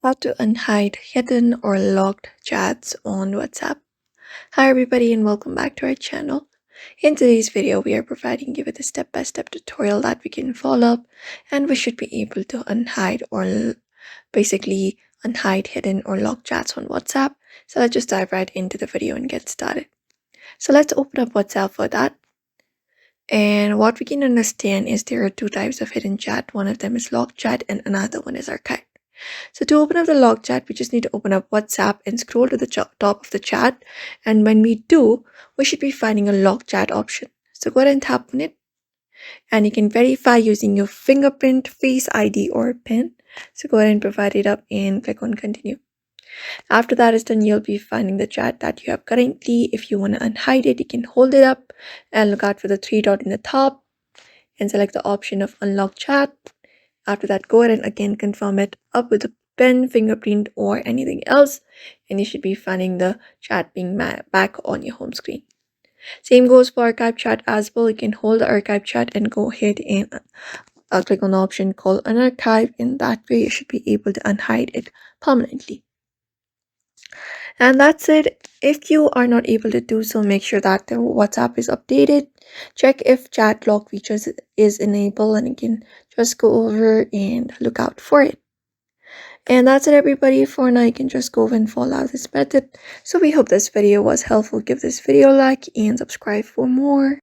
How to unhide hidden or locked chats on WhatsApp. Hi everybody and welcome back to our channel. In today's video, we are providing you with a step-by-step tutorial that we can follow up and we should be able to unhide or basically unhide hidden or locked chats on WhatsApp. So let's just dive right into the video and get started. So let's open up WhatsApp for that. And what we can understand is there are two types of hidden chat. One of them is locked chat and another one is archived. So to open up the log chat, we just need to open up WhatsApp and scroll to the top of the chat. And when we do, we should be finding a log chat option. So go ahead and tap on it. And you can verify using your fingerprint, face ID, or PIN. So go ahead and provide it up and click on continue. After that is done, you'll be finding the chat that you have currently. If you want to unhide it, you can hold it up and look out for the three dot in the top and select the option of unlock chat. After that, go ahead and again confirm it up with a pen, fingerprint, or anything else, and you should be finding the chat being back on your home screen. Same goes for archive chat as well. You can hold the archive chat and go ahead and click on the option called unarchive. In that way, you should be able to unhide it permanently. And that's it. If you are not able to do so, make sure that the WhatsApp is updated. Check if chat lock features is enabled and you can just go over and look out for it. And that's it everybody. For now, you can just go over and follow this method. So we hope this video was helpful. Give this video a like and subscribe for more.